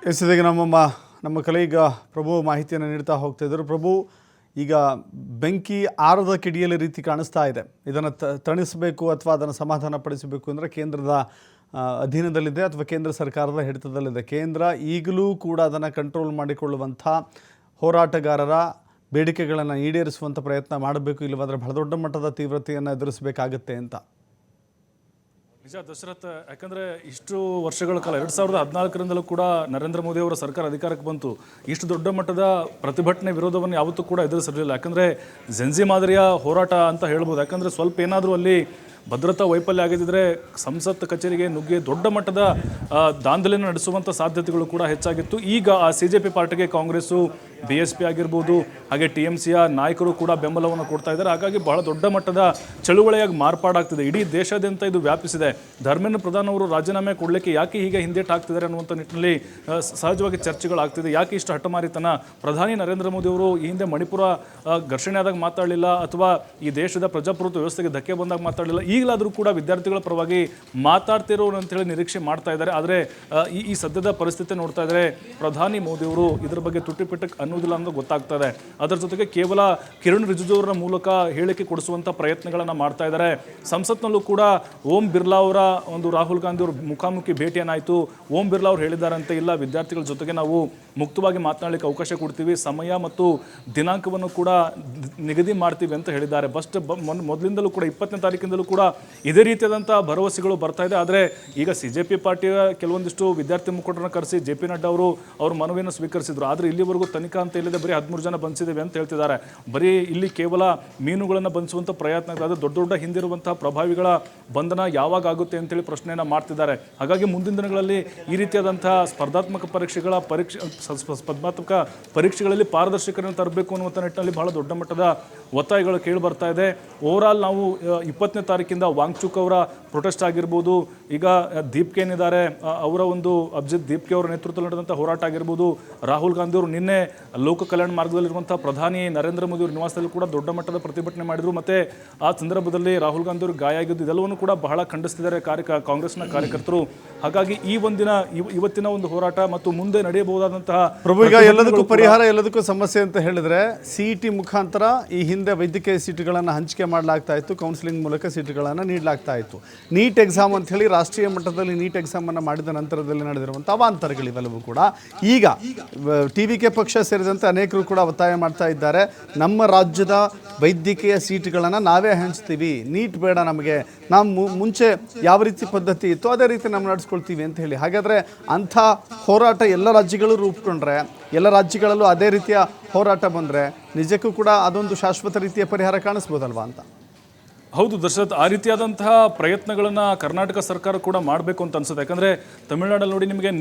ಎಸ್ಸಿದಾಗ ನಮ್ಮ ಕಲೀಗ ಪ್ರಭು ಮಾಹಿತಿಯನ್ನು ನೀಡ್ತಾ ಹೋಗ್ತಾಯಿದ್ರು. ಪ್ರಭು, ಈಗ ಬೆಂಕಿ ಆರದ ಕಿಡಿಯಲ ರೀತಿ ಕಾಣಿಸ್ತಾ ಇದೆ. ಇದನ್ನು ತಣಿಸಬೇಕು ಅಥವಾ ಅದನ್ನು ಸಮಾಧಾನ ಪಡಿಸಬೇಕು ಅಂದರೆ ಕೇಂದ್ರದ ಅಧೀನದಲ್ಲಿದೆ ಅಥವಾ ಕೇಂದ್ರ ಸರ್ಕಾರದ ಹಿಡಿತದಲ್ಲಿದೆ. ಕೇಂದ್ರ ಈಗಲೂ ಕೂಡ ಅದನ್ನು ಕಂಟ್ರೋಲ್ ಮಾಡಿಕೊಳ್ಳುವಂಥ ಹೋರಾಟಗಾರರ ಬೇಡಿಕೆಗಳನ್ನು ಈಡೇರಿಸುವಂಥ ಪ್ರಯತ್ನ ಮಾಡಬೇಕು, ಇಲ್ಲವಾದರೆ ಬಹಳ ದೊಡ್ಡ ಮಟ್ಟದ ತೀವ್ರತೆಯನ್ನು ಎದುರಿಸಬೇಕಾಗತ್ತೆ ಅಂತ. ನಿಜ ದಶರಥ್, ಯಾಕಂದರೆ ಇಷ್ಟು ವರ್ಷಗಳ ಕಾಲ 2014ರಿಂದಲೂ ಕೂಡ ನರೇಂದ್ರ ಮೋದಿ ಅವರ ಸರ್ಕಾರ ಅಧಿಕಾರಕ್ಕೆ ಬಂತು. ಇಷ್ಟು ದೊಡ್ಡ ಮಟ್ಟದ ಪ್ರತಿಭಟನೆ ವಿರೋಧವನ್ನು ಯಾವತ್ತೂ ಕೂಡ ಎದುರಿಸಿರಲಿಲ್ಲ. ಯಾಕಂದರೆ ಜೆನ್ಜಿ ಮಾದರಿಯ ಹೋರಾಟ ಅಂತ ಹೇಳ್ಬೋದು. ಯಾಕಂದರೆ ಸ್ವಲ್ಪ ಏನಾದರೂ ಅಲ್ಲಿ ಭದ್ರತಾ ವೈಫಲ್ಯ ಆಗಿದ್ದರೆ ಸಂಸತ್ ಕಚೇರಿಗೆ ನುಗ್ಗಿ ದೊಡ್ಡ ಮಟ್ಟದ ದಾಂಧಲೆಯನ್ನು ನಡೆಸುವಂಥ ಸಾಧ್ಯತೆಗಳು ಕೂಡ ಹೆಚ್ಚಾಗಿತ್ತು. ಈಗ ಆ CJP ಪಾರ್ಟಿಗೆ ಕಾಂಗ್ರೆಸ್ಸು, BSP ಆಗಿರ್ಬೋದು, ಹಾಗೆ TMCಯ ನಾಯಕರು ಕೂಡ ಬೆಂಬಲವನ್ನು ಕೊಡ್ತಾ ಇದ್ದಾರೆ. ಹಾಗಾಗಿ ಬಹಳ ದೊಡ್ಡ ಮಟ್ಟದ ಚಳುವಳಿಯಾಗಿ ಮಾರ್ಪಾಡಾಗ್ತಿದೆ. ಇಡೀ ದೇಶಾದ್ಯಂತ ಇದು ವ್ಯಾಪಿಸಿದೆ. ಧರ್ಮೇಂದ್ರ ಪ್ರಧಾನ್ ಅವರು ರಾಜೀನಾಮೆ ಕೊಡಲಿಕ್ಕೆ ಯಾಕೆ ಹೀಗೆ ಹಿಂದೇಟು ಹಾಕ್ತಿದ್ದಾರೆ ಅನ್ನುವಂಥ ನಿಟ್ಟಿನಲ್ಲಿ ಸಹಜವಾಗಿ ಚರ್ಚೆಗಳಾಗ್ತಿದೆ. ಯಾಕೆ ಇಷ್ಟು ಹಠಮಾರಿತನ? ಪ್ರಧಾನಿ ನರೇಂದ್ರ ಮೋದಿ ಅವರು ಈ ಹಿಂದೆ ಮಣಿಪುರ ಘರ್ಷಣೆ ಆದಾಗ ಮಾತಾಡಲಿಲ್ಲ, ಅಥವಾ ಈ ದೇಶದ ಪ್ರಜಾಪ್ರಭುತ್ವ ವ್ಯವಸ್ಥೆಗೆ ಧಕ್ಕೆ ಬಂದಾಗ ಮಾತಾಡಲಿಲ್ಲ. ಈಗಲಾದರೂ ಕೂಡ ವಿದ್ಯಾರ್ಥಿಗಳ ಪರವಾಗಿ ಮಾತಾಡ್ತಿರೋರು ಅಂತೇಳಿ ನಿರೀಕ್ಷೆ ಮಾಡ್ತಾ ಇದ್ದಾರೆ. ಆದರೆ ಈ ಸದ್ಯದ ಪರಿಸ್ಥಿತಿ ನೋಡ್ತಾ ಇದ್ದಾರೆ, ಪ್ರಧಾನಿ ಮೋದಿ ಅವರು ಇದರ ಬಗ್ಗೆ ತುಟಿಪಿಟ್ಟಕ್ಕೆ ಅನ್ನೋದಿಲ್ಲ ಅನ್ನೋದು ಗೊತ್ತಾಗ್ತಾ ಇದೆ. ಅದರ ಜೊತೆಗೆ ಕೇವಲ ಕಿರಣ್ ರಿಜಿಜು ಅವರ ಮೂಲಕ ಹೇಳಿಕೆ ಕೊಡಿಸುವಂಥ ಪ್ರಯತ್ನಗಳನ್ನು ಮಾಡ್ತಾ ಇದ್ದಾರೆ. ಸಂಸತ್ನಲ್ಲೂ ಕೂಡ ಓಂ ಬಿರ್ಲಾ ಅವರ ಒಂದು ರಾಹುಲ್ ಗಾಂಧಿ ಅವರು ಮುಖಾಮುಖಿ ಭೇಟಿಯನ್ನಾಯಿತು. ಓಂ ಬಿರ್ಲಾ ಅವರು ಹೇಳಿದ್ದಾರಂತೆ, ಇಲ್ಲ ವಿದ್ಯಾರ್ಥಿಗಳ ಜೊತೆಗೆ ನಾವು ಮುಕ್ತವಾಗಿ ಮಾತನಾಡಲಿಕ್ಕೆ ಅವಕಾಶ ಕೊಡ್ತೀವಿ, ಸಮಯ ಮತ್ತು ದಿನಾಂಕವನ್ನು ಕೂಡ ನಿಗದಿ ಮಾಡ್ತೀವಿ ಅಂತ ಹೇಳಿದ್ದಾರೆ. ಮೊದಲಿಂದಲೂ ಕೂಡ 20ನೇ ತಾರೀಕಿಂದಲೂ ಕೂಡ ಇದೇ ರೀತಿಯಾದಂಥ ಭರವಸೆಗಳು ಬರ್ತಾ ಇದೆ. ಆದರೆ ಈಗ CJP ಪಾರ್ಟಿಯ ಕೆಲವೊಂದಿಷ್ಟು ವಿದ್ಯಾರ್ಥಿ ಮುಖಂಡರನ್ನು ಕರೆಸಿ JP ನಡ್ಡಾ ಅವರು ಅವ್ರ ಮನವಿಯನ್ನು ಸ್ವೀಕರಿಸಿದ್ರು. ಆದರೆ ಇಲ್ಲಿವರೆಗೂ ತನಿಖಾ ಅಂತ ಇಲ್ಲದೆ ಬರೀ 13 ಜನ ಬಂಧಿಸಿದ್ದೇವೆ ಅಂತ ಹೇಳ್ತಿದ್ದಾರೆ. ಬರೀ ಇಲ್ಲಿ ಕೇವಲ ಮೀನುಗಳನ್ನು ಬಂಧಿಸುವಂಥ ಪ್ರಯತ್ನ, ಅದು ದೊಡ್ಡ ದೊಡ್ಡ ಹಿಂದಿರುವಂತಹ ಪ್ರಭಾವಿಗಳ ಬಂಧನ ಯಾವಾಗ ಆಗುತ್ತೆ ಅಂತೇಳಿ ಪ್ರಶ್ನೆಯನ್ನು ಮಾಡ್ತಿದ್ದಾರೆ. ಹಾಗಾಗಿ ಮುಂದಿನ ದಿನಗಳಲ್ಲಿ ಈ ರೀತಿಯಾದಂತಹ ಸ್ಪರ್ಧಾತ್ಮಕ ಪರೀಕ್ಷೆಗಳಲ್ಲಿ ಪಾರದರ್ಶಕರನ್ನು ತರಬೇಕು ಅನ್ನುವಂಥ ನಿಟ್ಟಿನಲ್ಲಿ ಬಹಳ ದೊಡ್ಡ ಮಟ್ಟದ ಒತ್ತಾಯಗಳು ಕೇಳಿ ಬರ್ತಾ ಇದೆ. ಓವರಾಲ್ ನಾವು 20ನೇ ತಾರೀಕಿಂದ ವಾಂಗ್ಚುಕ್ ಅವರ ಪ್ರೊಟೆಸ್ಟ್ ಆಗಿರ್ಬೋದು, ಈಗ ದೀಪ್ಕೆ ಏನಿದ್ದಾರೆ ಅವರ ಒಂದು ಅಭಿಜಿತ್ ದೀಪ್ಕೆ ಅವರ ನೇತೃತ್ವದಲ್ಲಿ ನಡೆದಂಥ ಹೋರಾಟ ಆಗಿರ್ಬೋದು, ರಾಹುಲ್ ಗಾಂಧಿ ಅವರು ನಿನ್ನೆ ಲೋಕ ಕಲ್ಯಾಣ ಮಾರ್ಗದಲ್ಲಿರುವಂಥ ಪ್ರಧಾನಿ ನರೇಂದ್ರ ಮೋದಿ ಅವರ ನಿವಾಸದಲ್ಲಿ ಕೂಡ ದೊಡ್ಡ ಮಟ್ಟದ ಪ್ರತಿಭಟನೆ ಮಾಡಿದರು. ಮತ್ತು ಆ ಸಂದರ್ಭದಲ್ಲಿ ರಾಹುಲ್ ಗಾಂಧಿ ಅವರು ಗಾಯ ಆಗಿದ್ದು ಇದೆಲ್ಲವನ್ನು ಕೂಡ ಬಹಳ ಖಂಡಿಸ್ತಿದ್ದಾರೆ ಕಾಂಗ್ರೆಸ್ನ ಕಾರ್ಯಕರ್ತರು. ಹಾಗಾಗಿ ಇವತ್ತಿನ ಒಂದು ಹೋರಾಟ ಮತ್ತು ಮುಂದೆ ನಡೆಯಬಹುದಾದಂತಹ ಪ್ರಭು, ಈಗ ಎಲ್ಲದಕ್ಕೂ ಪರಿಹಾರ, ಎಲ್ಲದಕ್ಕೂ ಸಮಸ್ಯೆ ಅಂತ ಹೇಳಿದ್ರೆ CET ಮುಖಾಂತರ ಈ ಹಿಂದೆ ವೈದ್ಯಕೀಯ ಸೀಟುಗಳನ್ನು ಹಂಚಿಕೆ ಮಾಡಲಾಗ್ತಾ ಇತ್ತು, ಕೌನ್ಸಿಲಿಂಗ್ ಮೂಲಕ ಸೀಟುಗಳನ್ನು ನೀಡಲಾಗ್ತಾ ಇತ್ತು. ನೀಟ್ ಎಕ್ಸಾಮ್ ಅಂತ ಹೇಳಿ ರಾಷ್ಟ್ರೀಯ ಮಟ್ಟದಲ್ಲಿ ನೀಟ್ ಎಕ್ಸಾಮನ್ನು ಮಾಡಿದ ನಂತರದಲ್ಲಿ ನಡೆದಿರುವಂಥ ಅವಾಂತರಗಳಿವೆಲ್ಲವೂ ಕೂಡ ಈಗ TVK ಪಕ್ಷ ಸೇರಿದಂತೆ ಅನೇಕರು ಕೂಡ ಒತ್ತಾಯ ಮಾಡ್ತಾ ಇದ್ದಾರೆ. ನಮ್ಮ ರಾಜ್ಯದ ವೈದ್ಯಕೀಯ ಸೀಟುಗಳನ್ನು ನಾವೇ ಹಂಚ್ತೀವಿ, ನೀಟ್ ಬೇಡ ನಮಗೆ, ನಾವು ಮುಂಚೆ ಯಾವ ರೀತಿ ಪದ್ಧತಿ ಇತ್ತು ಅದೇ ರೀತಿ ನಾವು ನಡೆಸ್ಕೊಳ್ತೀವಿ ಅಂತ ಹೇಳಿ. ಹಾಗಾದರೆ ಅಂಥ ಹೋರಾಟ ಎಲ್ಲ ರಾಜ್ಯಗಳು ರೂಪಿಕೊಂಡ್ರೆ, ಎಲ್ಲ ರಾಜ್ಯಗಳಲ್ಲೂ ಅದೇ ರೀತಿಯ ಹೋರಾಟ ಬಂದರೆ ನಿಜಕ್ಕೂ ಕೂಡ ಅದೊಂದು ಶಾಶ್ವತ ರೀತಿಯ ಪರಿಹಾರ ಕಾಣಿಸ್ಬೋದಲ್ವಾ ಅಂತ. ಹೌದು ದಶರಥ್, ಆ ರೀತಿಯಾದಂತಹ ಪ್ರಯತ್ನಗಳನ್ನು ಕರ್ನಾಟಕ ಸರ್ಕಾರ ಕೂಡ ಮಾಡಬೇಕು ಅಂತ ಅನ್ಸುತ್ತೆ. ಯಾಕಂದರೆ ತಮಿಳುನಾಡಲ್ಲಿ ನೋಡಿ, ನಿಮಗೆ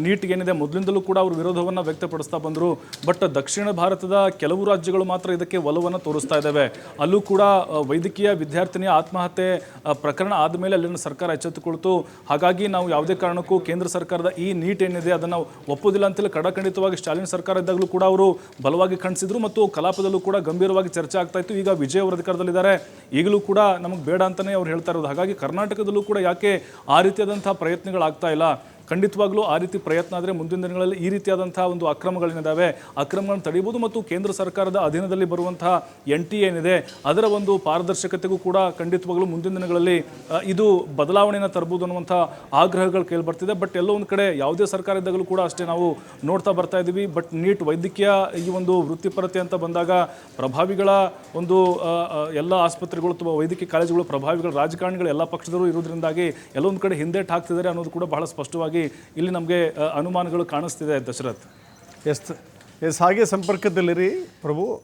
ನೀಟ್ಗೆ ಏನಿದೆ ಮೊದಲಿಂದಲೂ ಕೂಡ ಅವರು ವಿರೋಧವನ್ನು ವ್ಯಕ್ತಪಡಿಸ್ತಾ ಬಂದರು. ಬಟ್ ದಕ್ಷಿಣ ಭಾರತದ ಕೆಲವು ರಾಜ್ಯಗಳು ಮಾತ್ರ ಇದಕ್ಕೆ ಒಲವನ್ನು ತೋರಿಸ್ತಾ ಇದ್ದಾವೆ. ಅಲ್ಲೂ ಕೂಡ ವೈದ್ಯಕೀಯ ವಿದ್ಯಾರ್ಥಿನಿಯ ಆತ್ಮಹತ್ಯೆ ಪ್ರಕರಣ ಆದಮೇಲೆ ಅಲ್ಲಿನ ಸರ್ಕಾರ ಎಚ್ಚೆತ್ತುಕೊಳ್ತು. ಹಾಗಾಗಿ ನಾವು ಯಾವುದೇ ಕಾರಣಕ್ಕೂ ಕೇಂದ್ರ ಸರ್ಕಾರದ ಈ ನೀಟ್ ಏನಿದೆ ಅದನ್ನು ಒಪ್ಪೋದಿಲ್ಲ ಅಂತೇಳಿ ಕಡಖಂಡಿತವಾಗಿ ಸ್ಟಾಲಿನ್ ಸರ್ಕಾರ ಇದ್ದಾಗಲೂ ಕೂಡ ಅವರು ಬಲವಾಗಿ ಖಂಡಿಸಿದ್ರು ಮತ್ತು ಕಲಾಪದಲ್ಲೂ ಕೂಡ ಗಂಭೀರವಾಗಿ ಚರ್ಚೆ ಆಗ್ತಾ ಇತ್ತು. ಈಗ ವಿಜಯ್ ಅವರು ಅಧಿಕಾರದಲ್ಲಿದ್ದಾರೆ, ಈಗಲೂ ಕೂಡ ನಮಗೆ ಬೇಡ ಅಂತಲೇ ಅವ್ರು ಹೇಳ್ತಾ ಇರೋದು. ಹಾಗಾಗಿ ಕರ್ನಾಟಕದಲ್ಲೂ ಕೂಡ ಯಾಕೆ ಆ ರೀತಿಯಾದಂಥ ಪ್ರಯತ್ನಗಳಾಗ್ತಾ ಇಲ್ಲ? ಖಂಡಿತವಾಗ್ಲೂ ಆ ರೀತಿ ಪ್ರಯತ್ನ ಆದರೆ ಮುಂದಿನ ದಿನಗಳಲ್ಲಿ ಈ ರೀತಿಯಾದಂಥ ಒಂದು ಅಕ್ರಮಗಳೇನಿದ್ದಾವೆ ಅಕ್ರಮಗಳನ್ನು ತಡೆಯಬಹುದು ಮತ್ತು ಕೇಂದ್ರ ಸರ್ಕಾರದ ಅಧೀನದಲ್ಲಿ ಬರುವಂತಹ NTA ಏನಿದೆ ಅದರ ಒಂದು ಪಾರದರ್ಶಕತೆಗೂ ಕೂಡ ಖಂಡಿತವಾಗ್ಲೂ ಮುಂದಿನ ದಿನಗಳಲ್ಲಿ ಇದು ಬದಲಾವಣೆಯನ್ನು ತರಬಹುದು ಅನ್ನುವಂಥ ಆಗ್ರಹಗಳು ಕೇಳಿಬರ್ತಿದೆ. ಬಟ್ ಎಲ್ಲೋ ಒಂದು ಕಡೆ ಯಾವುದೇ ಸರ್ಕಾರ ಇದ್ದಾಗಲೂ ಕೂಡ ಅಷ್ಟೇ ನಾವು ನೋಡ್ತಾ ಬರ್ತಾ ಇದ್ದೀವಿ. ಬಟ್ ನೀಟ್ ವೈದ್ಯಕೀಯ ಈ ಒಂದು ವೃತ್ತಿಪರತೆ ಅಂತ ಬಂದಾಗ ಪ್ರಭಾವಿಗಳ ಒಂದು ಎಲ್ಲ ಆಸ್ಪತ್ರೆಗಳು ಅಥವಾ ವೈದ್ಯಕೀಯ ಕಾಲೇಜುಗಳು ಪ್ರಭಾವಿಗಳು ರಾಜಕಾರಣಿಗಳು ಎಲ್ಲ ಪಕ್ಷದವರು ಇರೋದ್ರಿಂದಾಗಿ ಎಲ್ಲೊಂದು ಕಡೆ ಹಿಂದೇಟು ಹಾಕ್ತಿದ್ದಾರೆ ಅನ್ನೋದು ಕೂಡ ಬಹಳ ಸ್ಪಷ್ಟವಾಗಿ ಇಲ್ಲಿ ನಮಗೆ ಅನುಮಾನಗಳು ಕಾಣಿಸ್ತಿದೆ ದಶರಥ್. ಎಸ್ ಹಾಗೆ ಸಂಪರ್ಕದಲ್ಲಿರಿ ಪ್ರಭು.